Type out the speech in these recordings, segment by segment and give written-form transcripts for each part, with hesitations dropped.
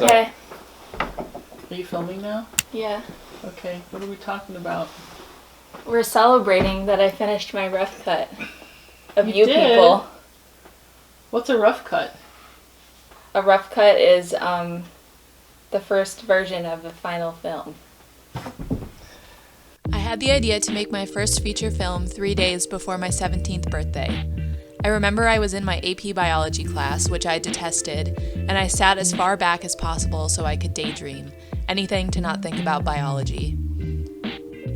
Okay. Are you filming now? Yeah. Okay, what are we talking about? We're celebrating that I finished my rough cut of You You did? People. What's a rough cut? A rough cut is the first version of the final film. I had the idea to make my first feature film 3 days before my 17th birthday. I remember I was in my AP biology class, which I detested, and I sat as far back as possible so I could daydream, anything to not think about biology.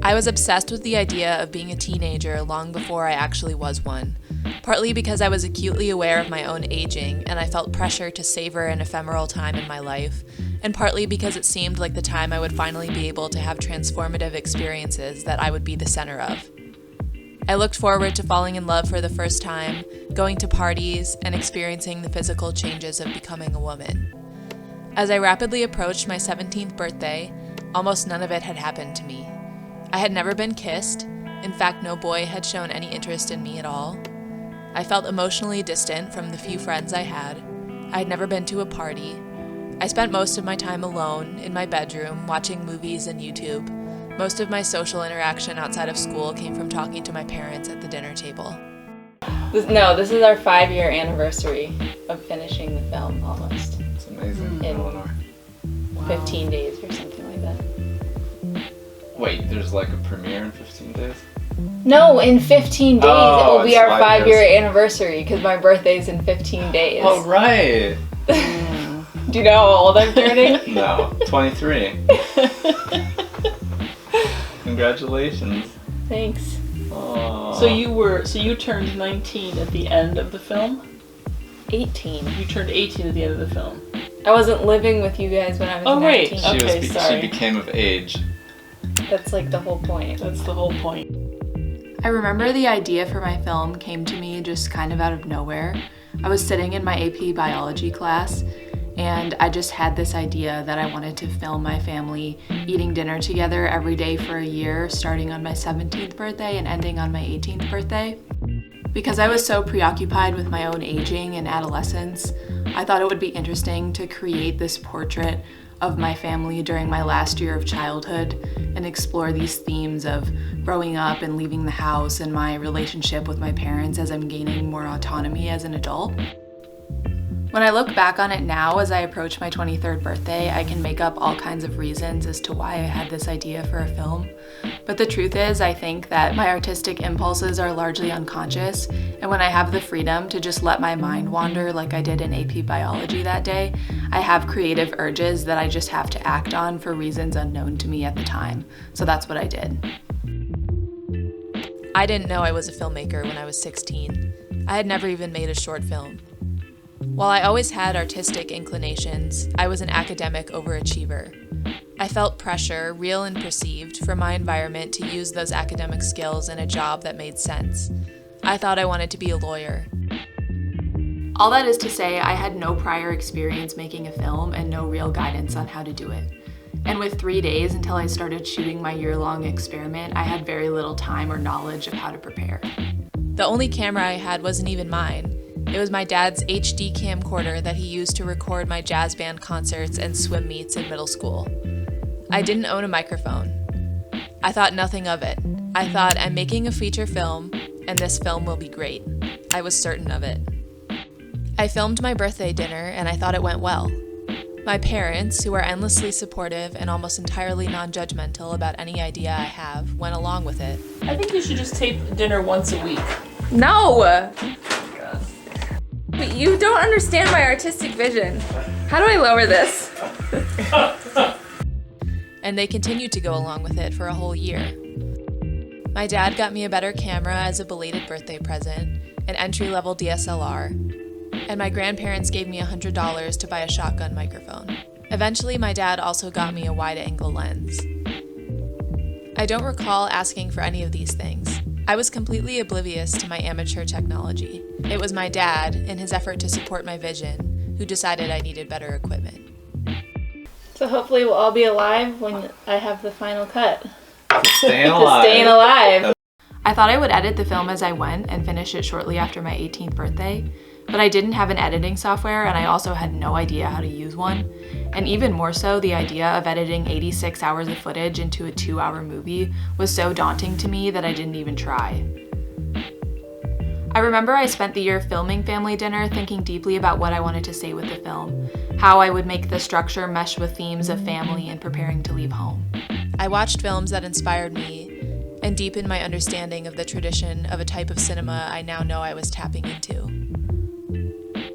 I was obsessed with the idea of being a teenager long before I actually was one, partly because I was acutely aware of my own aging and I felt pressure to savor an ephemeral time in my life, and partly because it seemed like the time I would finally be able to have transformative experiences that I would be the center of. I looked forward to falling in love for the first time, going to parties, and experiencing the physical changes of becoming a woman. As I rapidly approached my 17th birthday, almost none of it had happened to me. I had never been kissed. In fact, no boy had shown any interest in me at all. I felt emotionally distant from the few friends I had. I had never been to a party. I spent most of my time alone, in my bedroom, watching movies and YouTube. Most of my social interaction outside of school came from talking to my parents at the dinner table. This is our 5-year anniversary of finishing the film almost. It's amazing. In Eleanor. 15 days or something like that. Wait, there's like a premiere in 15 days? No, in 15 days Oh, it will be it's our 5 5-year years. anniversary because my birthday's in 15 days. Oh, right. Do you know how old I'm turning? No, 23. Congratulations. Thanks. Aww. So you turned 19 at the end of the film? 18. You turned 18 at the end of the film. I wasn't living with you guys when I was 19. right. Okay, She sorry. became of age. That's like the whole point. That's the whole point. I remember the idea for my film came to me just kind of out of nowhere. I was sitting in my AP biology class, and I just had this idea that I wanted to film my family eating dinner together every day for a year, starting on my 17th birthday and ending on my 18th birthday. Because I was so preoccupied with my own aging and adolescence, I thought it would be interesting to create this portrait of my family during my last year of childhood and explore these themes of growing up and leaving the house and my relationship with my parents as I'm gaining more autonomy as an adult. When I look back on it now as I approach my 23rd birthday, I can make up all kinds of reasons as to why I had this idea for a film. But the truth is, I think that my artistic impulses are largely unconscious, and when I have the freedom to just let my mind wander like I did in AP biology that day, I have creative urges that I just have to act on for reasons unknown to me at the time. So that's what I did. I didn't know I was a filmmaker when I was 16. I had never even made a short film. While I always had artistic inclinations, I was an academic overachiever. I felt pressure, real and perceived, from my environment to use those academic skills in a job that made sense. I thought I wanted to be a lawyer. All that is to say, I had no prior experience making a film and no real guidance on how to do it. And with 3 days until I started shooting my year-long experiment, I had very little time or knowledge of how to prepare. The only camera I had wasn't even mine. It was my dad's HD camcorder that he used to record my jazz band concerts and swim meets in middle school. I didn't own a microphone. I thought nothing of it. I thought, I'm making a feature film, and this film will be great. I was certain of it. I filmed my birthday dinner, and I thought it went well. My parents, who are endlessly supportive and almost entirely non-judgmental about any idea I have, went along with it. I think you should just tape dinner once a week. No! But you don't understand my artistic vision. How do I lower this? And they continued to go along with it for a whole year. My dad got me a better camera as a belated birthday present, an entry-level DSLR, and my grandparents gave me $100 to buy a shotgun microphone. Eventually, my dad also got me a wide-angle lens. I don't recall asking for any of these things. I was completely oblivious to my amateur technology. It was my dad, in his effort to support my vision, who decided I needed better equipment. So hopefully we'll all be alive when I have the final cut. Staying alive. Staying alive. I thought I would edit the film as I went and finish it shortly after my 18th birthday, But I didn't have an editing software, and I also had no idea how to use one. And even more so, the idea of editing 86 hours of footage into a 2-hour movie was so daunting to me that I didn't even try. I remember I spent the year filming Family Dinner thinking deeply about what I wanted to say with the film, how I would make the structure mesh with themes of family and preparing to leave home. I watched films that inspired me and deepened my understanding of the tradition of a type of cinema I now know I was tapping into.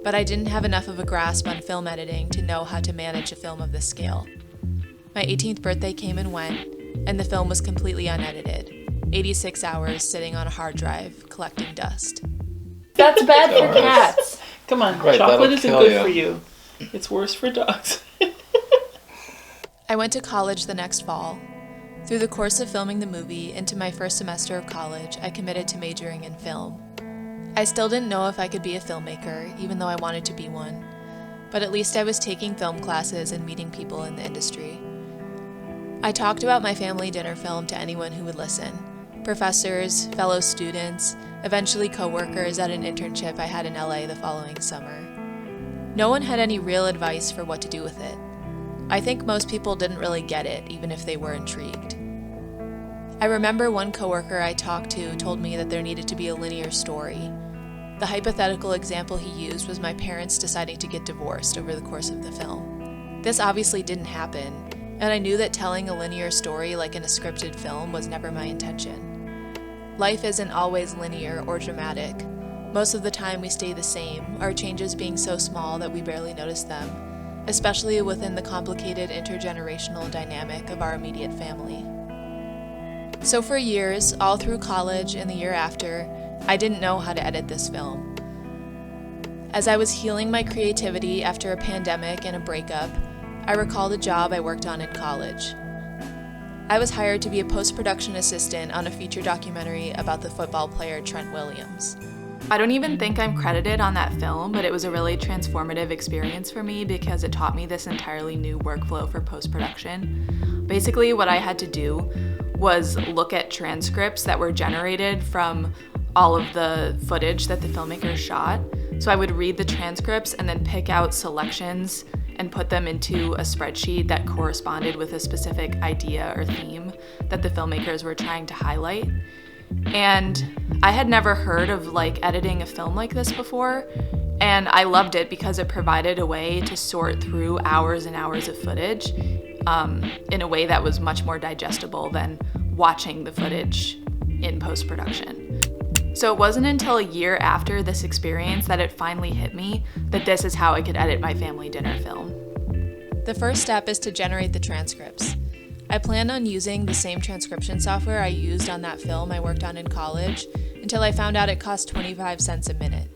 But I didn't have enough of a grasp on film editing to know how to manage a film of this scale. My 18th birthday came and went, and the film was completely unedited. 86 hours sitting on a hard drive, collecting dust. That's bad for cats. Come on, Right, chocolate that'll isn't kill good you. for you. It's worse for dogs. I went to college the next fall. Through the course of filming the movie into my first semester of college, I committed to majoring in film. I still didn't know if I could be a filmmaker, even though I wanted to be one, but at least I was taking film classes and meeting people in the industry. I talked about my Family Dinner film to anyone who would listen. Professors, fellow students, eventually coworkers at an internship I had in LA the following summer. No one had any real advice for what to do with it. I think most people didn't really get it, even if they were intrigued. I remember one coworker I talked to told me that there needed to be a linear story. The hypothetical example he used was my parents deciding to get divorced over the course of the film. This obviously didn't happen, and I knew that telling a linear story like in a scripted film was never my intention. Life isn't always linear or dramatic. Most of the time we stay the same, our changes being so small that we barely notice them, especially within the complicated intergenerational dynamic of our immediate family. So for years, all through college and the year after, I didn't know how to edit this film. As I was healing my creativity after a pandemic and a breakup, I recalled a job I worked on in college. I was hired to be a post-production assistant on a feature documentary about the football player Trent Williams. I don't even think I'm credited on that film, but it was a really transformative experience for me because it taught me this entirely new workflow for post-production. Basically, what I had to do was look at transcripts that were generated from all of the footage that the filmmakers shot. So I would read the transcripts and then pick out selections and put them into a spreadsheet that corresponded with a specific idea or theme that the filmmakers were trying to highlight. And I had never heard of editing a film like this before, and I loved it because it provided a way to sort through hours and hours of footage in a way that was much more digestible than watching the footage in post-production. So it wasn't until a year after this experience that it finally hit me that this is how I could edit my Family Dinner film. The first step is to generate the transcripts. I planned on using the same transcription software I used on that film I worked on in college until I found out it cost 25 cents a minute.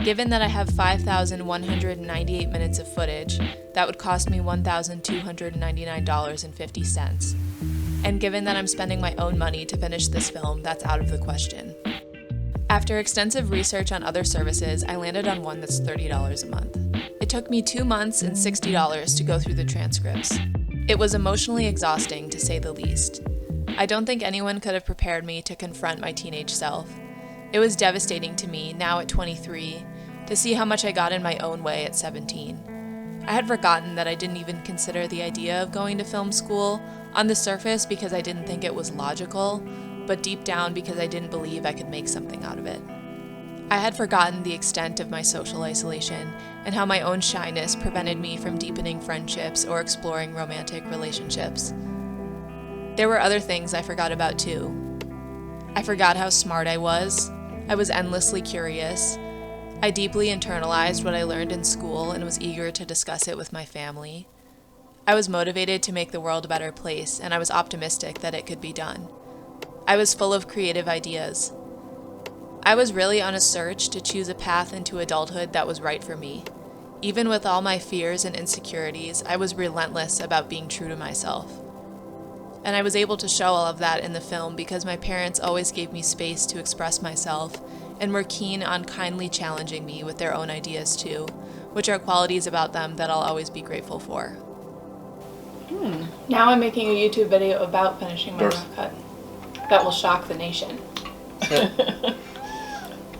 Given that I have 5,198 minutes of footage, that would cost me $1,299.50. And given that I'm spending my own money to finish this film, that's out of the question. After extensive research on other services, I landed on one that's $30 a month. It took me 2 months and $60 to go through the transcripts. It was emotionally exhausting, to say the least. I don't think anyone could have prepared me to confront my teenage self. It was devastating to me, now at 23, to see how much I got in my own way at 17. I had forgotten that I didn't even consider the idea of going to film school, on the surface because I didn't think it was logical, but deep down because I didn't believe I could make something out of it. I had forgotten the extent of my social isolation and how my own shyness prevented me from deepening friendships or exploring romantic relationships. There were other things I forgot about too. I forgot how smart I was. I was endlessly curious. I deeply internalized what I learned in school and was eager to discuss it with my family. I was motivated to make the world a better place, and I was optimistic that it could be done. I was full of creative ideas. I was really on a search to choose a path into adulthood that was right for me. Even with all my fears and insecurities, I was relentless about being true to myself. And I was able to show all of that in the film because my parents always gave me space to express myself and were keen on kindly challenging me with their own ideas too, which are qualities about them that I'll always be grateful for. Now I'm making a YouTube video about finishing my rough cut. That will shock the nation.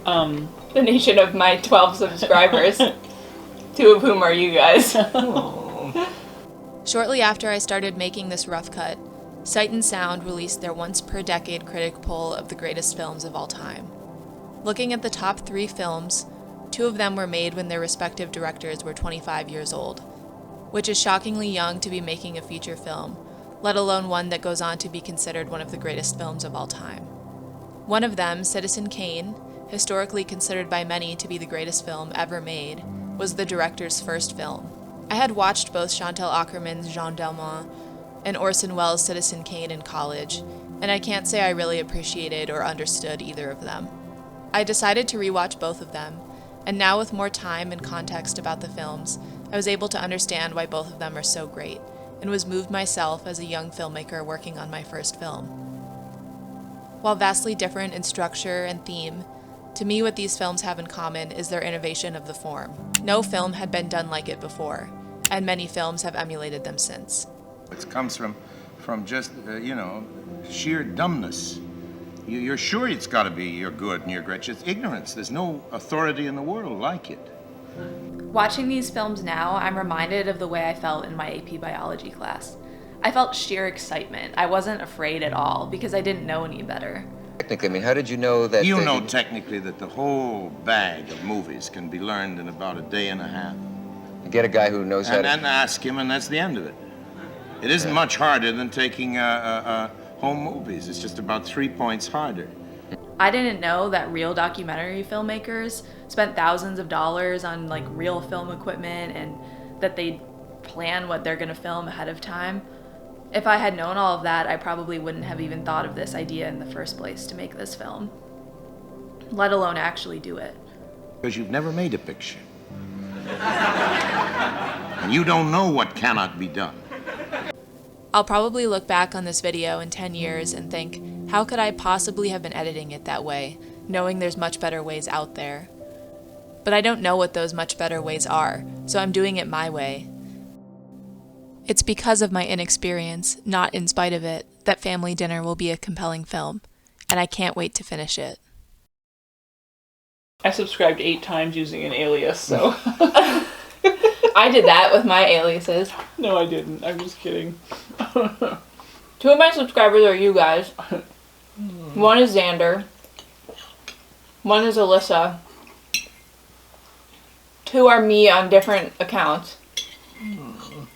The nation of my 12 subscribers, 2 of whom are you guys. Shortly after I started making this rough cut, Sight and Sound released their once-per-decade critic poll of the greatest films of all time. Looking at the top 3 films, 2 of them were made when their respective directors were 25 years old, which is shockingly young to be making a feature film, let alone one that goes on to be considered one of the greatest films of all time. One of them, Citizen Kane, historically considered by many to be the greatest film ever made, was the director's first film. I had watched both Chantal Akerman's Jean Delmont and Orson Welles' Citizen Kane in college, and I can't say I really appreciated or understood either of them. I decided to rewatch both of them, and now with more time and context about the films, I was able to understand why both of them are so great, and was moved myself as a young filmmaker working on my first film. While vastly different in structure and theme, to me what these films have in common is their innovation of the form. No film had been done like it before, and many films have emulated them since. It comes from just, sheer dumbness. You're sure it's got to be you're good and you're great. It's ignorance. There's no authority in the world like it. Watching these films now, I'm reminded of the way I felt in my AP biology class. I felt sheer excitement. I wasn't afraid at all because I didn't know any better. Technically, I mean, how did you know that... You know technically that the whole bag of movies can be learned in about a day and a half. You get a guy who knows how to... And ask him, and that's the end of it. It isn't much harder than taking home movies. It's just about 3 points harder. I didn't know that real documentary filmmakers spent thousands of dollars on like real film equipment and that they plan what they're gonna film ahead of time. If I had known all of that, I probably wouldn't have even thought of this idea in the first place to make this film, let alone actually do it. Because you've never made a picture. And you don't know what cannot be done. I'll probably look back on this video in 10 years and think, how could I possibly have been editing it that way, knowing there's much better ways out there? But I don't know what those much better ways are, so I'm doing it my way. It's because of my inexperience, not in spite of it, that Family Dinner will be a compelling film, and I can't wait to finish it. I subscribed 8 times using an alias, so... I did that with my aliases. No, I didn't. I'm just kidding. 2 of my subscribers are you guys. One is Xander. One is Alyssa. 2 are me on different accounts.